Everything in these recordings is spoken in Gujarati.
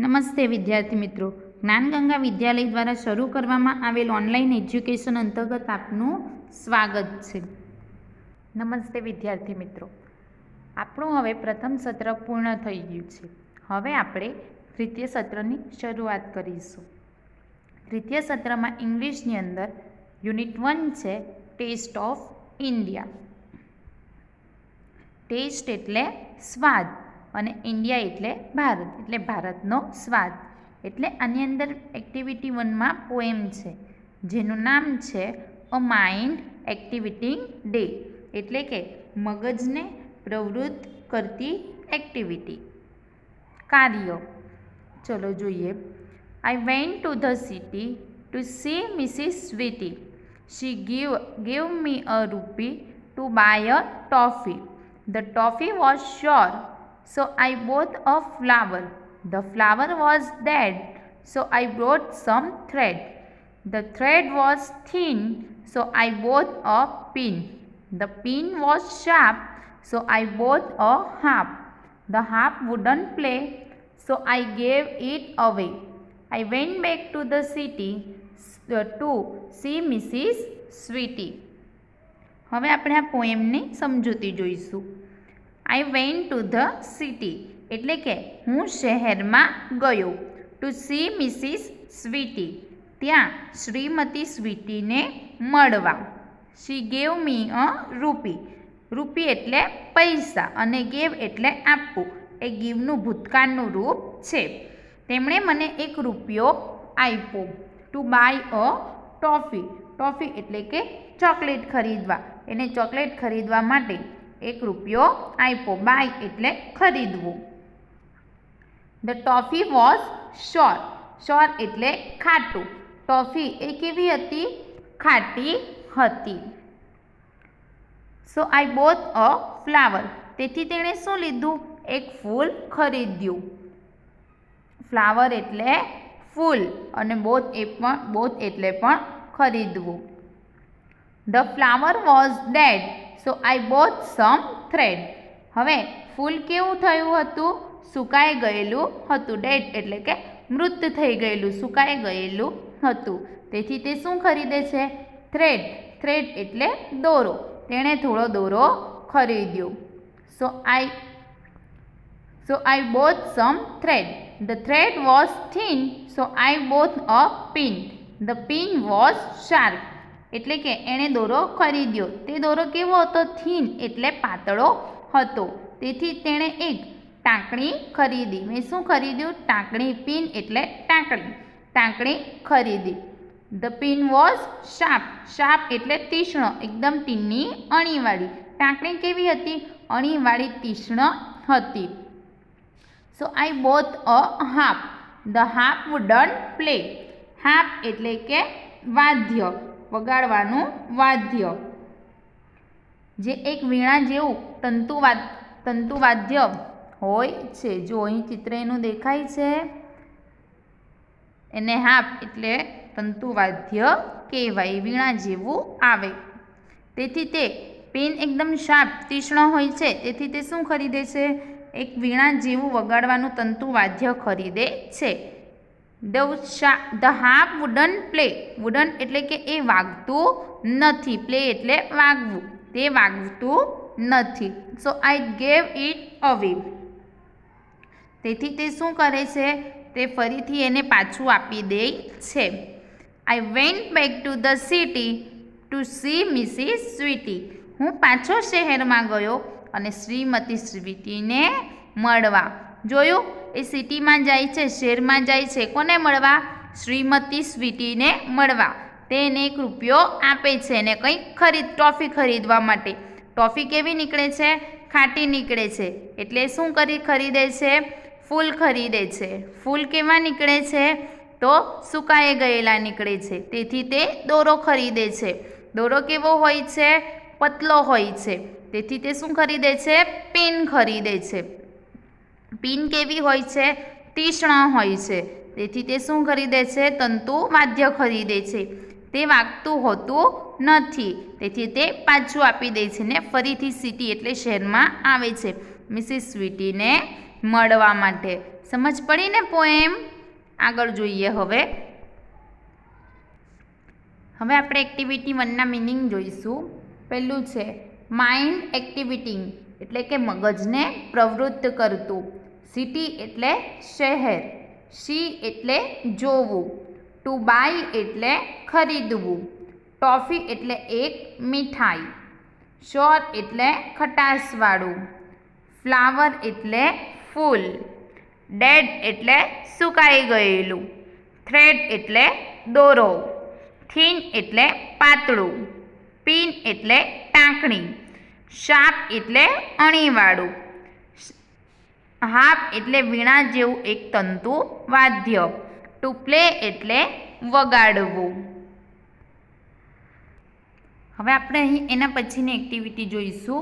નમસ્તે વિદ્યાર્થી મિત્રો, જ્ઞાનગંગા વિદ્યાલય દ્વારા શરૂ કરવામાં આવેલ ઓનલાઈન એજ્યુકેશન અંતર્ગત આપનું સ્વાગત છે. નમસ્તે વિદ્યાર્થી મિત્રો, આપણું હવે પ્રથમ સત્ર પૂર્ણ થઈ ગયું છે. હવે આપણે તૃતીય સત્રની શરૂઆત કરીશું. તૃતીય સત્રમાં ઇંગ્લિશની અંદર યુનિટ 1 છે ટેસ્ટ ઓફ ઇન્ડિયા. ટેસ્ટ એટલે સ્વાદ અને ઇન્ડિયા એટલે ભારત, એટલે ભારતનો સ્વાદ. એટલે આની અંદર એક્ટિવિટી 1માં પોએમ છે જેનું નામ છે અ માઇન્ડ એક્ટિવિટી ડે, એટલે કે મગજને પ્રવૃત્ત કરતી એક્ટિવિટી, કાર્ય. ચલો જોઈએ. I went to the city to see Mrs. Sweetie. She gave me a rupee to buy a toffee. The toffee was sour, so I bought a flower. The flower was dead, so I bought some thread. The thread was thin, so I bought a pin. The pin was sharp, so I bought a harp. The harp wouldn't play, so I gave it away. I went back to the city to see Mrs. Sweetie. હવે આપણે આ પોએમની સમજૂતી જોઈશું. I went to the city એટલે કે હું શહેરમાં ગયો. To see Mrs. Sweetie ત્યાં શ્રીમતી સ્વીટીને મળવા. She gave me a rupee. રૂપી એટલે પૈસા અને ગેવ એટલે આપવું. એ ગીવનું ભૂતકાળનું રૂપ છે. તેમણે મને એક રૂપિયો આપ્યો. To buy a toffee. Toffee એટલે કે ચોકલેટ ખરીદવા. એને ચોકલેટ ખરીદવા માટે એક રૂપિયો આપ્યો. બાય એટલે ખરીદવું. ધ ટોફી વોઝ સોર. સોર એટલે ખાટું. ટોફી એ કેવી હતી? ખાટી હતી. સો આઈ બોથ અ ફ્લાવર. તેથી તેણે શું લીધું? એક ફૂલ ખરીદ્યું. ફ્લાવર એટલે ફૂલ અને બોથ એટલે પણ ખરીદવું. The flower was dead, so I bought some thread. હવે ફૂલ કેવું થયું હતું? સુકાઈ ગયેલું હતું. ડેડ એટલે કે મૃત થઈ ગયેલું, સુકાઈ ગયેલું હતું. તેથી તે શું ખરીદે છે? થ્રેડ. થ્રેડ એટલે દોરો. તેણે થોડો દોરો ખરીદ્યો. So I bought some thread. The thread was thin, so I bought a pin. The pin was sharp. એટલે કે એણે દોરો ખરીદ્યો. તે દોરો કેવો હતો? થીન એટલે પાતળો હતો. તેથી તેણે એક ટાંકણી ખરીદી. મેં શું ખરીદ્યું? ટાંકણી. પિન એટલે ટાંકણી. ટાંકણી ખરીદી. The pin was sharp. Sharp એટલે તીક્ષ્ણ, એકદમ ટીનની અણીવાળી. ટાંકણી કેવી હતી? અણીવાળી, તીક્ષ્ણ હતી. So I bought a harp. The harp wouldn't play. harp એટલે કે વાદ્ય, વગાડવાનું વાદ્ય. જે એક વીણા જેવું તંતુવાદ્ય હોય છે. જો અહીં ચિત્ર એનું દેખાય છે, એને હાર્પ એટલે તંતુવાદ્ય કહેવાય. વીણા જેવું આવે. તેથી તે પેન એકદમ શાર્પ, તીક્ષ્ણ હોય છે. તેથી તે શું ખરીદે છે? એક વીણા જેવું વગાડવાનું તંતુવાદ્ય ખરીદે છે. The harp wouldn't play. Wouldn't એટલે કે એ વાગતું નથી. પ્લે એટલે વાગવું. તે વાગતું નથી. સો આઈ ગેવ ઇટ અવે. તેથી તે શું કરે છે? તે ફરીથી એને પાછું આપી દે છે. I went back to the city to see Mrs Sweety. હું પાછો શહેરમાં ગયો અને શ્રીમતી સ્વીટીને મળવા. જોયું? એ સિટીમાં જાય છે, શહેરમાં જાય છે. કોને મળવા? શ્રીમતી સ્વીટીને મળવા. તેને એક રૂપિયો આપે છે અને કંઈક ટોફી ખરીદવા માટે. ટોફી કેવી નીકળે છે? ખાટી નીકળે છે. એટલે શું ખરીદે છે? ફૂલ ખરીદે છે. ફૂલ કેવા નીકળે છે? તો સુકાઈ ગયેલા નીકળે છે. તેથી તે દોરો ખરીદે છે. દોરો કેવો હોય છે? પતલો હોય છે. તેથી તે શું ખરીદે છે? પિન ખરીદે છે. પિન કેવી હોય છે? તીક્ષ્ણ હોય છે. તેથી તે શું ખરીદે છે? તંતુ વાદ્ય ખરીદે છે. તે વાગતું હોતું નથી. તેથી તે પાછું આપી દે છે ને ફરીથી સિટી એટલે શહેરમાં આવે છે. મિસિસ સ્વીટીને મળવા માટે. સમજ પડી ને પોએમ? આગળ જોઈએ હવે આપણે એક્ટિવિટી 1ના મિનિંગ જોઈશું. પહેલું છે માઇન્ડ એક્ટિવિટી એટલે કે મગજને પ્રવૃત્ત કરતું. સિટી એટલે શહેર. સી એટલે જોવું. ટુ બાય એટલે ખરીદવું. ટોફી એટલે એક મીઠાઈ. શ્યોર એટલે ખટાશવાળું. ફ્લાવર એટલે ફૂલ. ડેડ એટલે સુકાઈ ગયેલું. થ્રેડ એટલે દોરો. થીન એટલે પાતળું. પિન એટલે ટાંકણી. શાર્પ એટલે અણીવાળું. હાર્પ એટલે વીણા જેવું એક તંતુ વાદ્ય. ટુ પ્લે એટલે વગાડવું. હવે આપણે અહીં એના પછીની એક્ટિવિટી જોઈશું.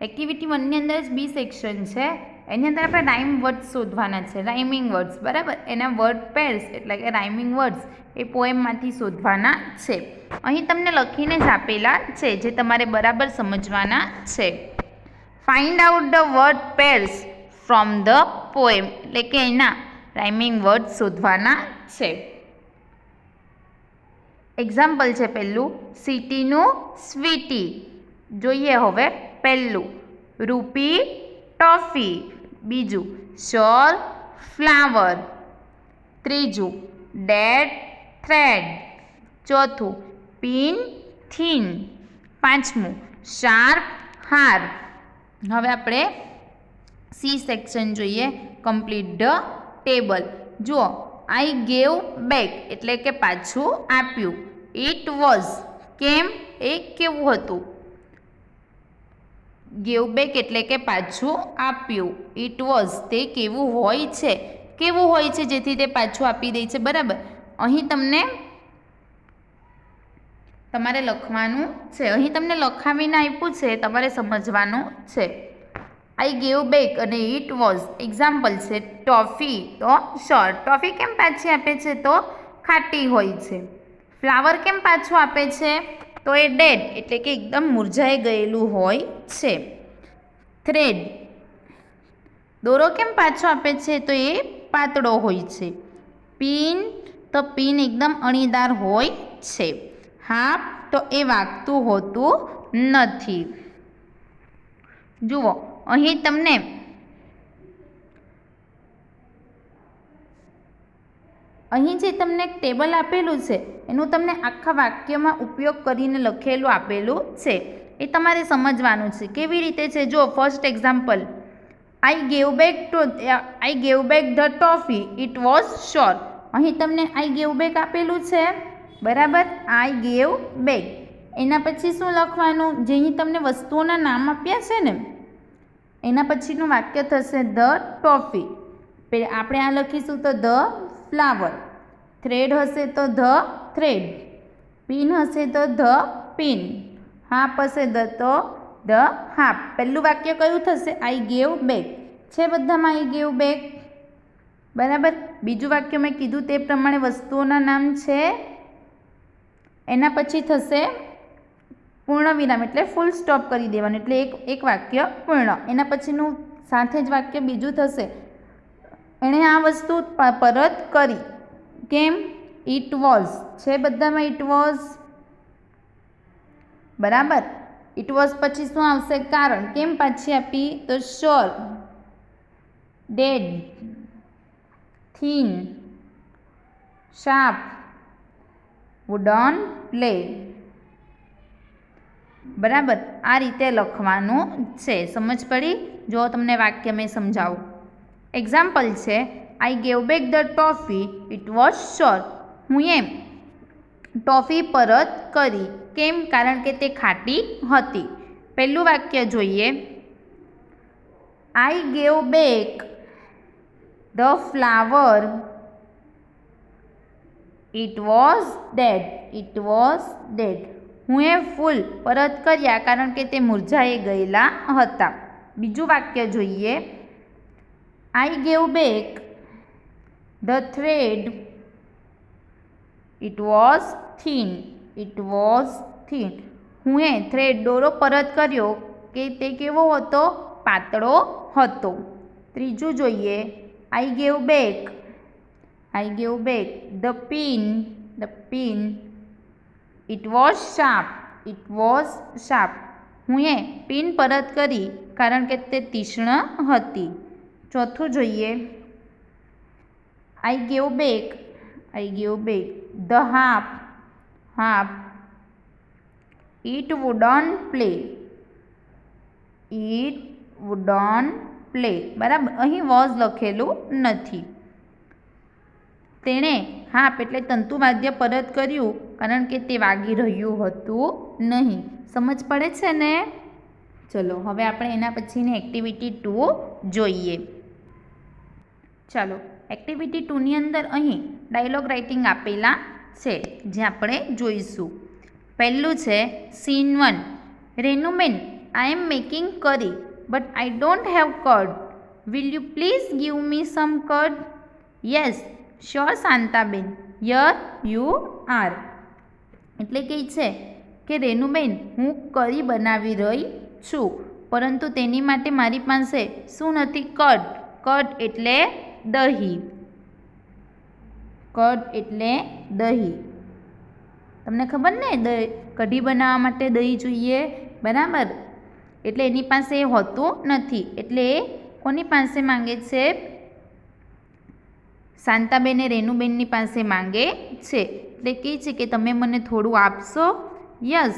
એક્ટિવિટી 1ની અંદર જ બી સેક્શન છે. એની અંદર આપણે રાઇમ વર્ડ્સ શોધવાના છે, રાઇમિંગ વર્ડ્સ. બરાબર, એના વર્ડ પેર્સ એટલે કે રાઇમિંગ વર્ડ્સ એ પોએમમાંથી શોધવાના છે. અહીં તમને લખીને જ આપેલા છે જે તમારે બરાબર સમજવાના છે. Find out the word pairs from the poem એટલે કે એના રાઇમિંગ વર્ડ શોધવાના છે. એક્ઝામ્પલ છે પહેલું સિટીનું સ્વીટી. જોઈએ હવે પહેલું રૂપી ટોફી. બીજું શોલ ફ્લાવર. ત્રીજું ડેડ થ્રેડ. ચોથું પિન થીન. પાંચમું શાર્પ હાર્પ. હવે આપણે સી સેક્શન જોઈએ. Complete the table. જુઓ આઈ ગેવ બેક એટલે કે પાછું આપ્યું. ઇટ વોઝ કેમ એ કેવું હતું. ગેવ બેક એટલે કે પાછું આપ્યું. ઇટ વોઝ તે કેવું હોય છે. કેવું હોય છે જેથી તે પાછું આપી દે છે. બરાબર, અહીં તમને તમારે લખવાનું છે. અહીં તમને લખાવીને આપ્યું છે, તમારે સમજવાનું છે. આઈ ગેવ બેક અને ઇટ વોઝ એક્ઝામ્પલ છે. ટોફી તો શ્યોર. ટોફી કેમ પાછી આપે છે તો ખાટી હોય છે. ફ્લાવર કેમ પાછું આપે છે તો એ ડેડ એટલે કે એકદમ મુરઝાઈ ગયેલું હોય છે. થ્રેડ દોરો કેમ પાછો આપે છે તો એ પાતળો હોય છે. પિન તો પિન એકદમ અણીદાર હોય છે. હાર્પ તો એ વાગતું હોતું નથી. જુઓ અહીં તમને અહીં જે તમને એક ટેબલ આપેલું છે એનું તમને આખા વાક્યમાં ઉપયોગ કરીને લખેલું આપેલું છે. એ તમારે સમજવાનું છે. કેવી રીતે છે જો first example I gave back the toffee it was sure. અહીં તમને આઈ ગેવ બેક આપેલું છે. બરાબર, આઈ ગેવ બેક. એના પછી શું લખવાનું? જે અહીં તમને વસ્તુઓના નામ આપ્યા છે ને એના પછીનું વાક્ય થશે ધ ટોફી. આપણે આ લખીશું તો ધ ફ્લાવર. થ્રેડ હશે તો ધ થ્રેડ. પિન હશે તો ધ પિન. હાર્પ હશે તો ધ હાર્પ. પહેલું વાક્ય કયું થશે? આઈ ગેવ બેક. છે બધામાં આઈ ગેવ બેક. બરાબર, બીજું વાક્ય મેં કીધું તે પ્રમાણે વસ્તુઓના નામ છે. એના પછી થશે પૂર્ણ વિરામ એટલે ફૂલ સ્ટોપ કરી દેવાનું એટલે એક વાક્ય પૂર્ણ. એના પછીનું સાથે જ વાક્ય બીજું થશે એણે આ વસ્તુ પરત કરી. કેમ? It was. છે બધામાં ઇટ વોઝ. બરાબર, ઇટ વોઝ પછી શું આવશે? કારણ. કેમ પાછી આપી તો sure. Dead, thin, sharp, wooden play. બરાબર, આ રીતે લખવાનું છે. સમજ પડી? જો તમને વાક્ય મેં સમજાવું. એક્ઝામ્પલ છે આઈ gave back the toffee it was sure. હું એમ ટોફી પરત કરી. કેમ? કારણ કે તે ખાટી હતી. પહેલું વાક્ય જોઈએ. I gave back the flower it was dead. It was dead. હું એ ફૂલ પરત કર્યા કારણ કે તે મુરઝાઈ ગયેલા હતા. બીજું વાક્ય જોઈએ. I gave back the thread it was thin. It was thin. હું એ થ્રેડ દોરો પરત કર્યો કે તે કેવો હતો? પાતળો હતો. ત્રીજું જોઈએ, I gave back. I gave back the pin. The pin. It was sharp. It was sharp. હું એ પિન પરત કરી કારણ કે તે તીક્ષ્ણ હતી. ચોથું જોઈએ, I gave back. I gave back the half. Half. It wouldn't play. It wouldn't play. બરાબર, અહીં વોઝ લખેલું નથી. તેણે હાફ એટલે તંતુવાદ્ય પરત કર્યું કારણ કે તે વાગી રહ્યું હતું નહીં. સમજ પડે છે ને? ચલો હવે આપણે એના પછીની એક્ટિવિટી 2 જોઈએ. ચાલો એક્ટિવિટી 2ની અંદર અહીં ડાયલોગ રાઇટિંગ આપેલા છે જે આપણે જોઈશું. પહેલું છે scene 1. Renuben, I am making curry but I don't have curd. Will you please give me some curd? Yes sure Shantaben, here you are. એટલે કહે છે કે રેનુબેન, હું કરી બનાવી રહી છું પરંતુ તેની માટે મારી પાસે શું નથી? કર્ડ. કર્ડ એટલે દહીં. કર્ડ એટલે દહીં. તમને ખબર ને, કઢી બનાવવા માટે દહીં જોઈએ, બરાબર? એટલે એની પાસે એ હોતું નથી. એટલે કોની પાસે માંગે છે? શાંતાબેન એ રેનુબેનની પાસે માંગે છે. એટલે કહે છે કે તમે મને થોડું આપશો? Yes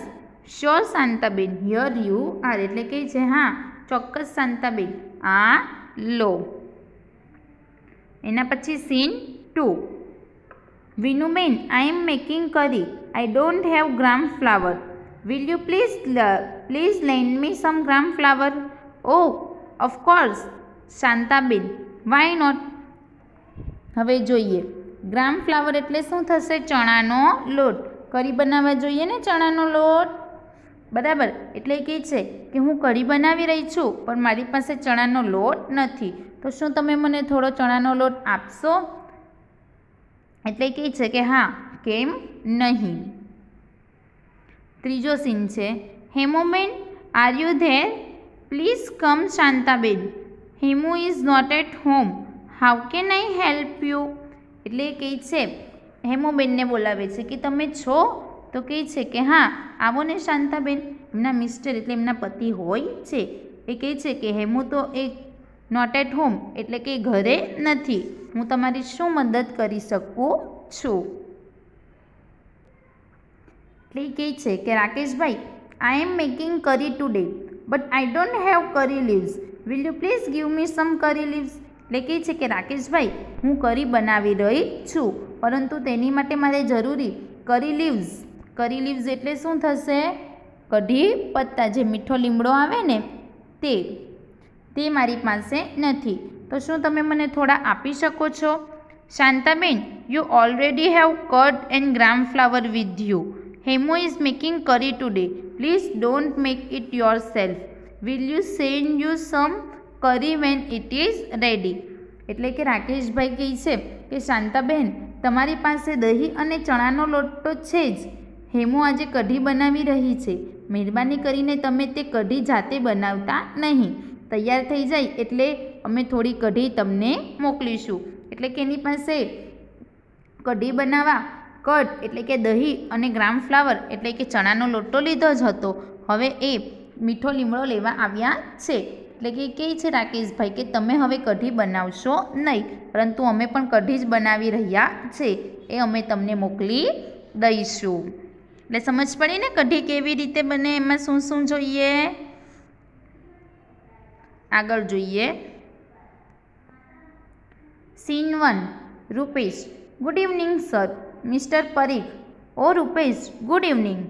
sure Shantaben, here you are. એટલે કહે છે હા ચોક્કસ શાંતાબેન, આ લો. એના પછી scene 2. Vinuben, I am making curry. I don't have gram flour. Will you please lend me some gram flour? Oh of course Shantaben, why not. હવે જોઈએ, ગ્રામ ફ્લાવર એટલે શું થશે? ચણાનો લોટ. કરી બનાવવા જોઈએ ને ચણાનો લોટ, બરાબર? એટલે કહે છે કે હું કઢી બનાવી રહી છું પણ મારી પાસે ચણાનો લોટ નથી, તો શું તમે મને થોડો ચણાનો લોટ આપશો? એટલે કહે છે કે હા, કેમ નહીં. ત્રીજો સીન છે Hemuben, are you there? Please come Shantaben, Hemu is not at home. How can I help you? એટલે કહે છે હેમુબેનને બોલાવે છે કે તમે છો? તો કહે છે કે હા આવો ને શાંતાબેન. એમના મિસ્ટર એટલે એમના પતિ હોય છે. એ કહે છે કે હેમુ તો એક નોટ એટ હોમ એટલે કે ઘરે નથી. હું તમારી શું મદદ કરી શકું છું? એટલે કહે છે કે Rakeshbhai, I am making curry today but I don't have curry leaves. Will you please give me some curry leaves? એટલે કહે છે કે રાકેશભાઈ, હું કરી બનાવી રહી છું પરંતુ તેની માટે મારે જરૂરી કરી લીવ્સ. કરી લીવ્સ એટલે શું થશે? કઢી પત્તા, જે મીઠો લીમડો આવે ને તે મારી પાસે નથી. તો શું તમે મને થોડા આપી શકો છો? Shantaben, you already have curd and gram flour with you. Hemu is making curry today. Please don't make it yourself. Will you send you some curry when it is ready. એટલે કે રાકેશભાઈ કહે છે કે શાંતાબેન, તમારી પાસે દહીં અને ચણાનો લોટ તો છે જ. હેમુ આજે કઢી બનાવી રહી છે. મહેરબાની કરીને તમે તે કઢી જાતે બનાવતા નહીં. તૈયાર થઈ જાય એટલે અમે થોડી કઢી તમને મોકલીશું. એટલે કે એની પાસે કઢી બનાવવા કર્ડ એટલે કે દહીં અને ગ્રામ ફ્લાવર એટલે કે ચણાનો લોટો લીધો જ હતો. હવે એ મીઠો લીમડો લેવા આવ્યા છે. એટલે કે કહે છે રાકેશભાઈ કે તમે હવે કઢી બનાવશો નહીં, પરંતુ અમે પણ કઢી જ બનાવી રહ્યા છે, એ અમે તમને મોકલી દઈશું. એટલે સમજ પડી ને કઢી કેવી રીતે બને, એમાં શું શું જોઈએ? આગળ જોઈએ scene 1. Rupesh, good evening sir. Mister Parikh, oh Rupesh, good evening.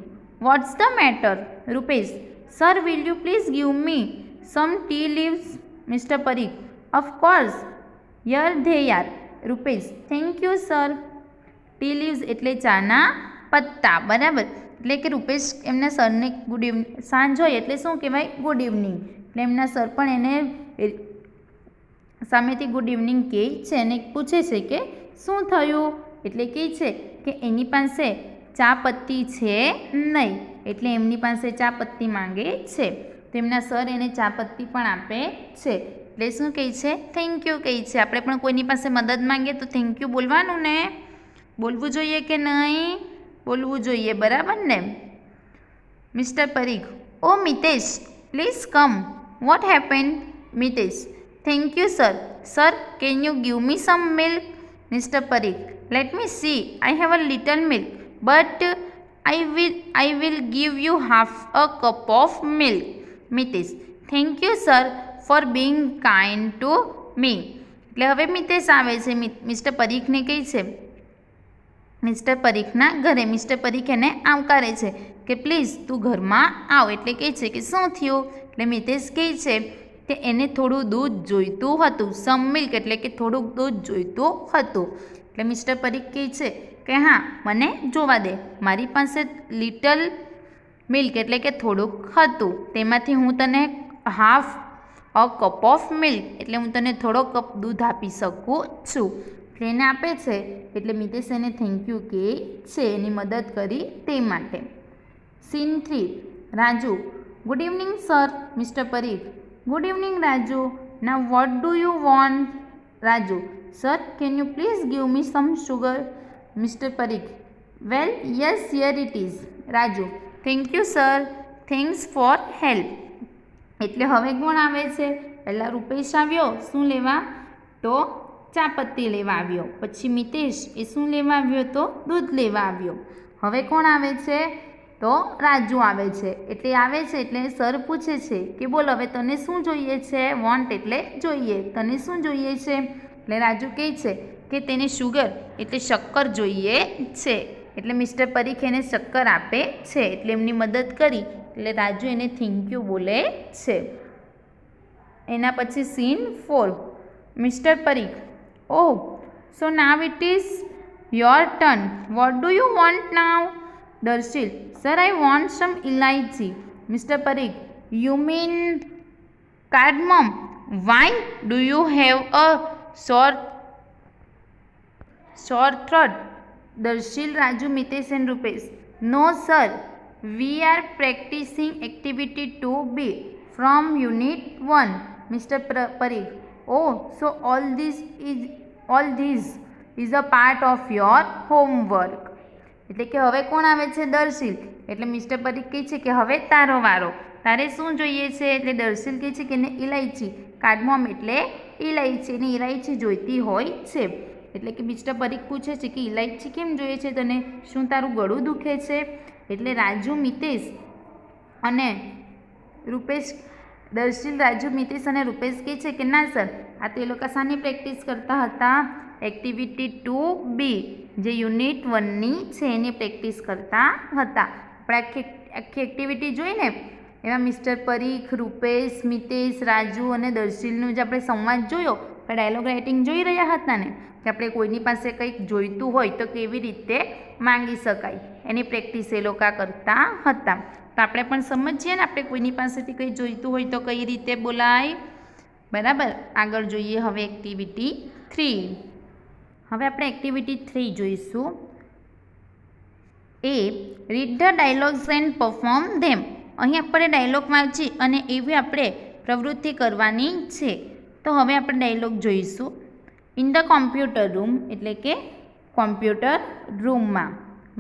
What's the matter? Rupesh, sir will you please give me some tea leaves? Mister Parikh, of course, here they are. Rupesh, thank you sir. Tea leaves એટલે ચાના પત્તા, બરાબર? એટલે કે રૂપેશ એમના સરને ગુડ ઇવનિંગ, સાંજ હોય એટલે શું કહેવાય? Good evening. એટલે એમના સર પણ એને સામેથી ગુડ ઇવનિંગ કહે છે અને પૂછે છે કે શું થયું? એટલે કહે છે કે એની પાસે ચા પત્તી છે નહીં, એટલે એમની પાસે ચા પત્તી માંગે છે. તેમના સર એને ચા પત્તી પણ આપે છે. એટલે શું કહે છે? થેન્ક યુ કહે છે. આપણે પણ કોઈની પાસે મદદ માંગીએ તો થેન્ક યુ બોલવાનું ને? બોલવું જોઈએ કે નહીં? બોલવું જોઈએ, બરાબર ને? મિસ્ટર પરીખ, ઓ Mitesh, please come. What happen? Mitesh, thank you sir. Sir, can you give me some milk? Mister Parikh, let me see. I have a little milk, but I will give you half a cup of milk. Mitesh, thank you sir for being kind to me. એટલે હવે મિતેશ આવે છે, મિસ્ટર પરીખને કહે છે, મિસ્ટર પરીખના ઘરે મિસ્ટર પરીખ એને આવકારે છે કે પ્લીઝ તું ઘરમાં આવ. એટલે કહે છે કે શું થયું? એટલે મિતેશ કહે છે કે એને થોડું દૂધ જોઈતું હતું. સમ મિલ્ક એટલે કે થોડુંક દૂધ જોઈતું હતું. એટલે મિસ્ટર પરીખ કહે છે કે હા, મને જોવા દે. મારી પાસે લિટલ મિલ્ક એટલે કે થોડુંક હતું, તેમાંથી હું તને half a cup of milk એટલે હું તને થોડો કપ દૂધ આપી શકું છું. એને આપે છે એટલે મિતેશ એને થેન્ક યુ કહે છે, એની મદદ કરી તે માટે. Scene 3. Raju, good evening sir. Mister Parikh, good evening Raju. Now what do you want? Raju, sir, can you please give me some sugar? Mister Parikh, well yes, here it is. Raju, thank you sir, thanks for help. એટલે હવે કોણ આવે છે? પહેલાં રૂપેશ આવ્યો, શું લેવા? તો ચા પત્તી લેવા આવ્યો. પછી મિતેશ, એ શું લેવા આવ્યો? તો દૂધ લેવા આવ્યો. હવે કોણ આવે છે? તો રાજુ આવે છે. એટલે આવે છે એટલે સર પૂછે છે કે બોલ હવે તને શું જોઈએ છે? વોન્ટ એટલે જોઈએ. તને શું જોઈએ છે? એટલે રાજુ કહે છે કે તેને શુગર એટલે શક્કર જોઈએ છે. એટલે મિસ્ટર પરીખ એને શક્કર આપે છે. એટલે એમની મદદ કરી એટલે રાજુ એને થેન્ક યુ બોલે છે. એના પછી scene 4. Mister Parikh, oh, so now it is your turn. What do you want now? Darshil, sir, I want some elaichi. Mister Parikh, you mean cardamom? Why do you have a sore throat? Darshil, Raju, Mitesh and Rupesh, no sir, we are practicing activity 2B from unit 1. Mr. Parikh, oh, so all this is a part of your homework. એટલે કે હવે કોણ આવે છે? દર્શિલ. એટલે મિસ્ટર પરીખ કહે છે કે હવે તારો વારો, તારે શું જોઈએ છે? એટલે દર્શિલ કહે છે કે એને ઇલાયચી, કાર્ડમમ એટલે ઇલાયચી, એને ઇલાયચી જોઈતી હોય છે. એટલે કે મિસ્ટર પરીખ પૂછે છે કે ઇલાયચી કેમ જોઈએ છે તને? શું તારું ગળું દુખે છે? એટલે રાજુ, મિતેશ અને રૂપેશ, દર્શિલ, રાજુ, મિતેશ અને રૂપેશ કહે છે કે ના સર, આ તો એ લોકો શાની પ્રેક્ટિસ કરતા હતા? એક્ટિવિટી 2B જે યુનિટ 1ની છે એની પ્રેક્ટિસ કરતા હતા. આપણે આખી એક્ટિવિટી જોઈને એમાં મિસ્ટર પરીખ, રૂપેશ, મિતેશ, રાજુ અને દર્શિલનું જે આપણે સંવાદ જોયો, આપણે ડાયલોગ રાઇટિંગ જોઈ રહ્યા હતા ને, કે આપણે કોઈની પાસે કંઈક જોઈતું હોય તો કેવી રીતે માંગી શકાય એની પ્રેક્ટિસ એ લોકો કરતા હતા. તો આપણે પણ સમજીએ ને, આપણે કોઈની પાસેથી કંઈ જોઈતું હોય તો કઈ રીતે બોલાય, બરાબર. આગળ જોઈએ હવે એક્ટિવિટી 3. હવે આપણે એક્ટિવિટી 3 જોઈશું. A, read the dialogues and perform them. અહીં આપણે ડાયલોગ વાંચી અને એવી આપણે પ્રવૃત્તિ કરવાની છે. તો હવે આપણે ડાયલોગ જોઈશું. ઇન ધ કોમ્પ્યુટર રૂમ એટલે કે કોમ્પ્યુટર રૂમમાં.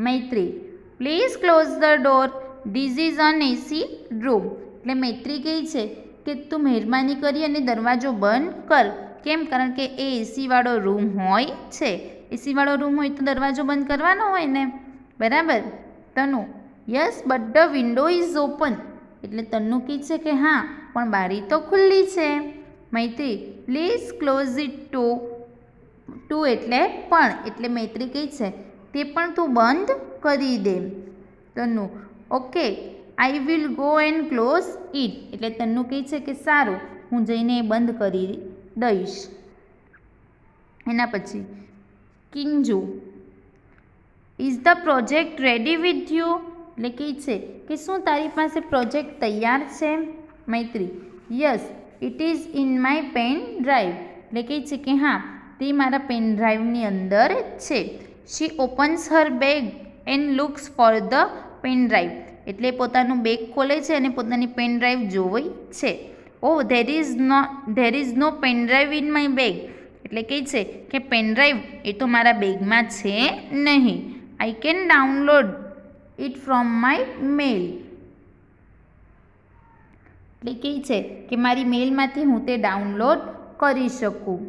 Maitri, please close the door, this is an AC room. એટલે મૈત્રી કહે છે કે તું મહેરબાની કરી અને દરવાજો બંધ કર. કેમ? કારણ કે એ એસીવાળો રૂમ હોય છે. એસીવાળો રૂમ હોય તો દરવાજો બંધ કરવાનો હોય ને, બરાબર. Tanu, yes but the window is open. એટલે તનુ કહે છે કે હા, પણ બારી તો ખુલ્લી છે. મૈત્રી, પ્લીઝ ક્લોઝ ઇટ ટુ એટલે પણ, એટલે મૈત્રી કહે છે તે પણ તું બંધ કરી દે. Tanu, okay, I will go and close it. એટલે તનુ કહે છે કે સારું, હું જઈને બંધ કરી દઈશ. એના પછી Kinju, is the project ready with you. એટલે કહે છે કે શું તારી પાસે પ્રોજેક્ટ તૈયાર છે? Maitri, yes it is in my pen drive. એટલે કહે છે કે હા, તે મારા પેન ડ્રાઈવની અંદર છે. She opens her bag and looks for the pen drive. એટલે પોતાનું બેગ ખોલે છે અને પોતાની પેન ડ્રાઈવ જોવે છે. Oh there is no pen drive in my bag. એટલે કહે છે કે પેનડ્રાઈવ એ તો મારા બેગમાં છે નહીં. I can download it from my mail. એટલે કહે છે કે મારી મેલમાંથી હું તે ડાઉનલોડ કરી શકું.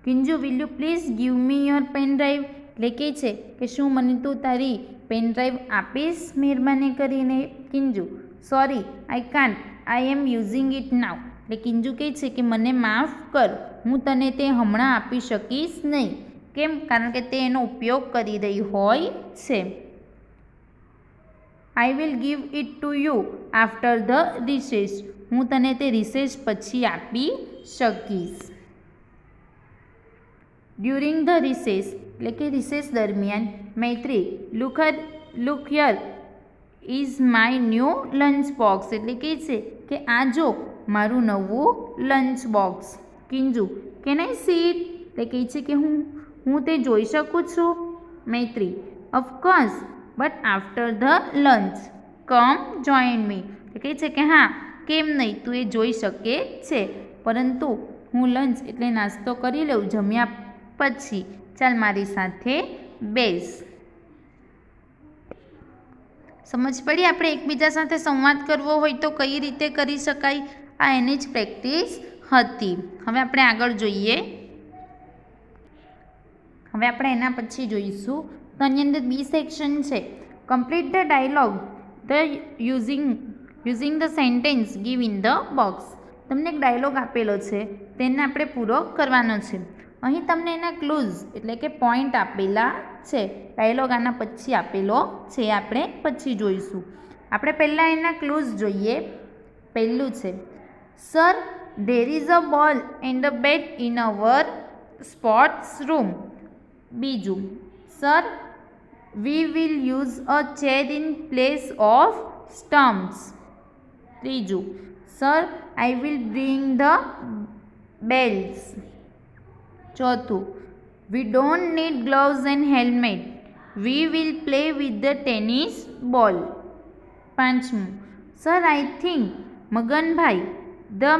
Kinju will you please give me your pen drive. એટલે કહે છે કે શું મને તું તારી પેનડ્રાઈવ આપીશ મહેરબાની કરીને. Kinju sorry I can't, I am using it now. એટલે કિંજુ કહે છે કે મને માફ કર, હું તને તે હમણાં આપી શકીશ નહીં. કેમ? કારણ કે તે એનો ઉપયોગ કરી રહી હોય છે. I will give it to you after the recess. હું તને તે રિસેસ પછી આપી શકીશ. ડ્યુરિંગ ધ રિસેસ એટલે કે રિસેસ દરમિયાન Maitri look here is my new lunch box. એટલે કહે છે કે આ જો મારું નવું lunch box. Kinju can I see it. એટલે કહે છે કે હું તે જોઈ શકું છું. Maitri of course but after the lunch come join me. એટલે કહે છે કે હા કેમ નહીં, તું એ જોઈ શકે છે, પરંતુ હું લંચ એટલે નાસ્તો કરી લઉં જમ્યા પછી. ચાલ મારી સાથે બેસ. સમજ પડી? આપણે એકબીજા સાથે સંવાદ કરવો હોય તો કઈ રીતે કરી શકાય, આ એની જ પ્રેક્ટિસ હતી. હવે આપણે આગળ જોઈએ. હવે આપણે એના પછી જોઈશું તો આની અંદર બી સેક્શન છે. Complete the dialogue using the sentence give in the box. તમને એક ડાયલોગ આપેલો છે, તેને આપણે પૂરો કરવાનો છે. અહીં તમને એના ક્લૂઝ એટલે કે પોઈન્ટ આપેલા છે. ડાયલોગ આના પછી આપેલો છે, આપણે પછી જોઈશું. આપણે પહેલાં એના ક્લૂઝ જોઈએ. પહેલું છે sir there is a ball and a bat in our sports room. બીજું sir we will use a chair in place of stumps. ત્રીજું sir I will bring the bails. ચોથું we don't need gloves and helmet, we will play with the tennis ball. પાંચમું sir I think Maganbhai the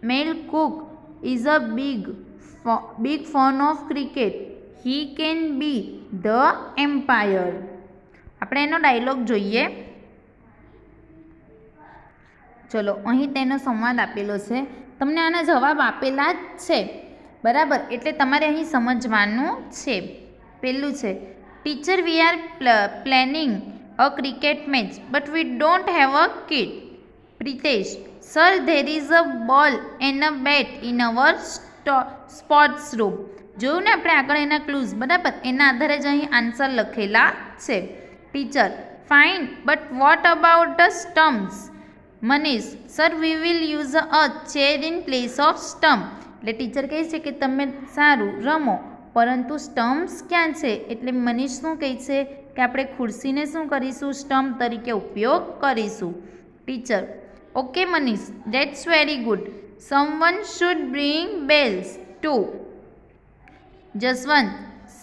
male cook is a big fan of cricket, he can be the empire. આપણે એનો ડાયલોગ જોઈએ. ચલો અહીં તેનો સંવાદ આપેલો છે, તમને આના જવાબ આપેલા જ છે બરાબર, એટલે તમારે અહીં સમજવાનું છે. પહેલું છે teacher we are planning a cricket match but we don't have a kit. Pritesh sir there is a ball and a bat in our sports room. જોયું ને આપણે આગળ એના ક્લૂઝ બરાબર, એના આધારે જ અહીં આન્સર લખેલા છે. Teacher fine but what about the stumps. Manish sir we will use a chair in place of stump. એટલે ટીચર કહે છે કે તમે સારું રમો પરંતુ સ્ટમ્પ્સ ક્યાં છે, એટલે મનીષ શું કહે છે કે આપણે ખુરશીને શું કરીશું, સ્ટમ્પ તરીકે ઉપયોગ કરીશું. Teacher okay Manish that's very good, someone should bring bells too. Jaswant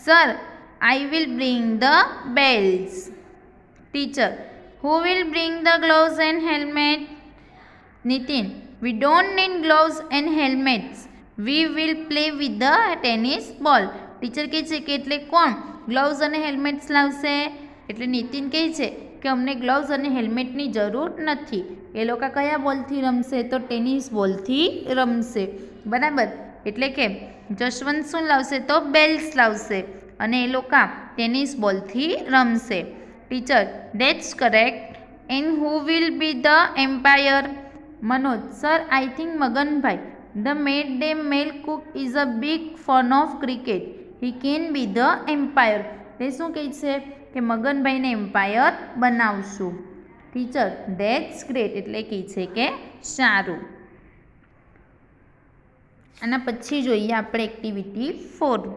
sir I will bring the bells. Teacher who will bring the gloves and helmet. Nitin we don't need gloves and helmets, we will play with the tennis ball. Teacher કહે છે કે એટલે કોણ ગ્લવ્સ અને હેલ્મેટ્સ લાવશે, એટલે નીતિન કહે છે કે અમને ગ્લવ્સ અને હેલ્મેટની જરૂર નથી. એ લોકો કયા બોલથી રમશે, તો ટેનિસ બોલથી રમશે બરાબર. એટલે કે જશવંત શું લાવશે, તો બેલ્સ લાવશે અને એ લોકો ટેનિસ બોલથી રમશે. Teacher that's correct and who will be the umpire. Manoj sir I think Maganbhai the male cook is a big fan of cricket, he can be the umpire. તે શું કહે છે કે મગનભાઈને એમ્પાયર બનાવશું. ટીચર ધેટ્સ ગ્રેટ એટલે કહે છે કે સારું. આના પછી જોઈએ આપણે એક્ટિવિટી 4.